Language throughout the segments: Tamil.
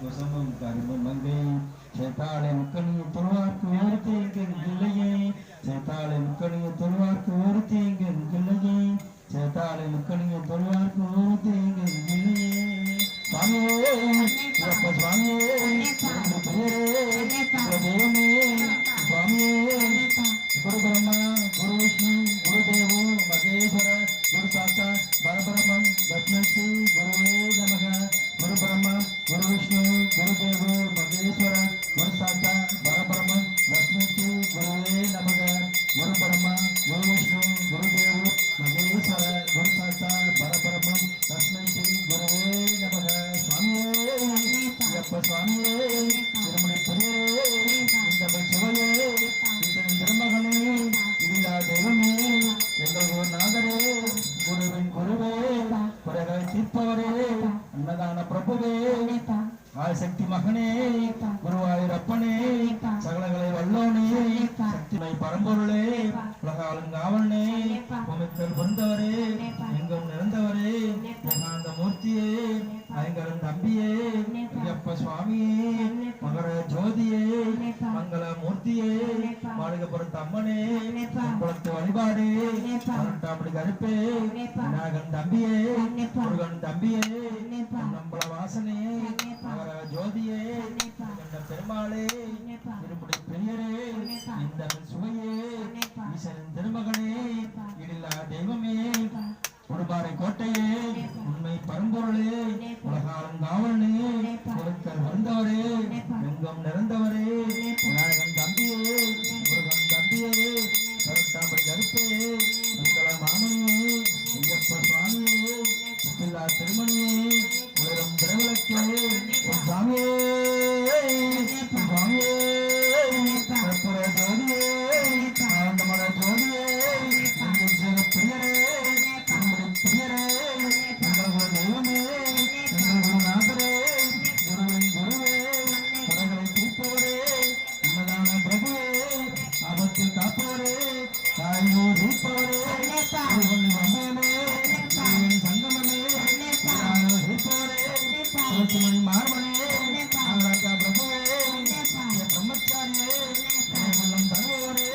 குசமும் கரும்பும் மங்கை சேத்தாளை முக்கணிய தொழுவார்க்கு ஒரு தேங்கன் இல்லையே சேத்தாளை முக்கணிய தொழுவார்க்கு ஒரு தேங்கன் இல்லையே சேத்தாளை முக்கணிய தொழுவார்க்கு ஒரு தேங்கன் இல்லையே சுவாமியே சுவாமியே தேவமே சுவாமியே குரு பிரம்மா குரு விஷ்ணு குரு தேவோ மகேஸ்வர குரு சாத்தா பரபிரம்மம் தத்மஸ்ரீ குருவே நமக குரு பிரம்மா குரு விஷ்ணு குரு தேவோ மகேஸ்வர குரு சாத்தா பரபிரம்மம் தத்மஸ்ரீ குருவே நமக குரு பிரம்மா குரு விஷ்ணு குரு தேவோ மகேஸ்வர குரு சாத்தா பரபிரம்மம் தத்மஸ்ரீ குருவே நமக சுவாமியே ஐயப்ப சுவாமியே திருமணி பெரியரே இந்த சிவனே இதன் திருமகனே இல்லா தெய்வமே எங்கள் நாதரே குருவின் குருவே குறைகளை தீர்ப்பவரே அன்னதான பிரபுவே ஆதிசக்தி மகனே குருவாயூரப்பனே சகலங்களை வல்லோனே சக்திமை பரம்பொருளே உலகாலங்காவலனே புமித்தல் பொருந்தவரே எங்கும் நிறைந்தவரே ஏகாந்த மூர்த்தியே ஐங்கரன் தம்பியே ஐயப்ப சுவாமியே மகர ஜோதியே மங்கள மூர்த்தியே மாளிகப்புறம் தம்மனே குளத்து வழிபாடு பன்னெண்டாம் கருப்பே விநாயகன் தம்பியே முருகன் தம்பியே நம்பள வாசனே மகர ஜோதியே பெருமாளே திருமுடி பெரியரே இந்த சுவையே ஈசனின் திருமகனே இடில்லா தெய்வமே கொடுபாறை கோட்டையே உண்மை பரம்பொருளே உலகாலங்காவலனே பொருட்கள் வந்தவரே எங்கும் நிறைந்தவரே விநாயகன் தம்பியே முருகன் தம்பியே கருத்தாம்படி கருப்பே மங்கள மாமனியே ஐயப்ப சுவாமியே இல்லா திருமணியே உயரும் திரவிளக்கே சுவாமியே சுவாமியே கற்பூர ஜோதியே ஆனந்தமல ஜோதியே பிரியரே பிரியரே எங்கள் தெய்வமே எங்கள் குருநாதரே குருவின் குருவே குறைகளை தீர்ப்பவரே அன்னதான பிரபுவே ஆபத்தில் காப்பவரே தாய்மோ தீர்ப்பவரே வம்பனே சங்கமனே தீர்ப்பவரே மணி மார்பனே நாகராஜா பிரபுவே பிரம்மச்சாரியே உள்ளம் தருபவரே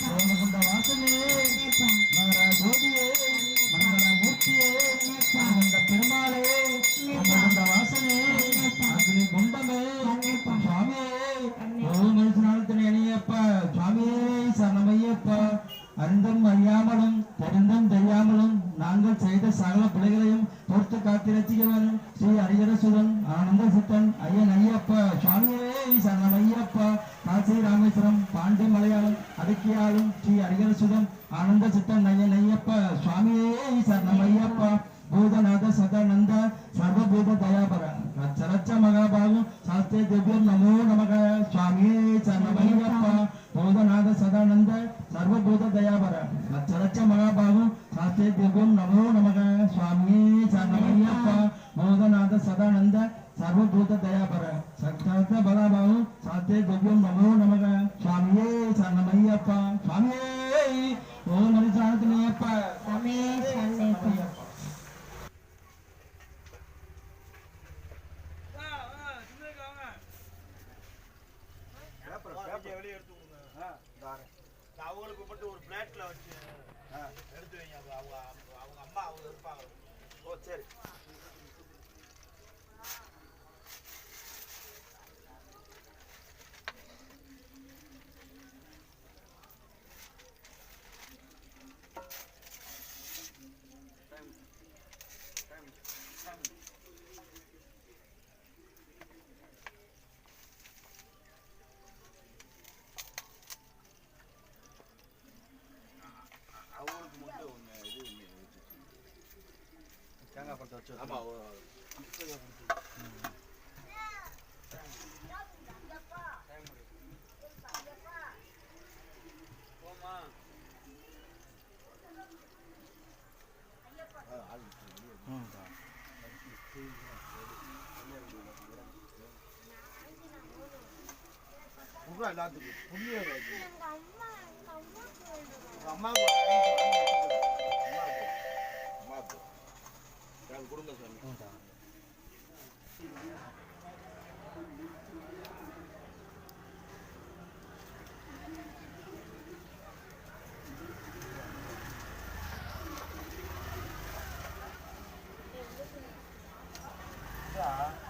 சோமகுண்ட வாசனே நகரா ஜோதியே மங்கள மூர்த்தியே ஆனந்த பெருமாளே அமர்ந்த வாசனே அக்னி குண்டமே சுவாமியே ஓ மனுஷனாலத்தினை அணியப்பா சுவாமியே சரணமையப்பா அறிந்தும் அறியாமலும் தெரிந்தும் தெரியாமலும் நாங்கள் செய்த சகல பிள்ளைகளையும் பொறுத்து காத்திரச்சியவன் ஸ்ரீ ஹரிஹரசுதன் ஆனந்த சித்தன் ஐயன் ஐயப்பா சுவாமியே சரணமையப்பா காசி ராமேஸ்வரம் பாண்டி மலையாளம் அடக்கியாலும் ஸ்ரீ ஹரிஹரசுதன் ஆனந்த சித்தன் ஐயன் ஐயப்பா சுவாமியே சரணமையப்பா பூதநாத சதானந்த சர்வபூத தயாபர ரச்சரச்ச மகாபாகு சாஸ்திர திவ்யம் நமோ நமக சுவாமியே சரணமையப்பா பூதநாத சதானந்த சர்வபூத தயாபர ரச்சரச்ச மகாபாகு சாஸ்திர திவ்யம் நமோ நமக சுவாமியே சரணமையப்பா பூதநாத சதானந்த சர்வபூத தயாபர சக்த பலபாகு சாஸ்திர திவ்யம் நமோ நமக சுவாமியே சரணமையப்பா சுவாமியே ஓ மனுஷானத்தினையப்பா சுவாமியே சரணமையப்பா வெளியே எடுத்து கொடுங்க. அவங்களுக்கு மட்டும் ஒரு பிளேட்ல வச்சு எடுத்து வைங்க. அவங்க அவங்க அம்மா அவங்க இருப்பாங்க. ஓ சரி. அவங்களுக்கு மட்டும் ஒன்று இது தேங்காய் பழத்தை வச்சு ஆமாம் போமா எல்லாத்துக்கும் புண்ணிய அம்மாவுக்கு கொடுங்க சாமி. ஆ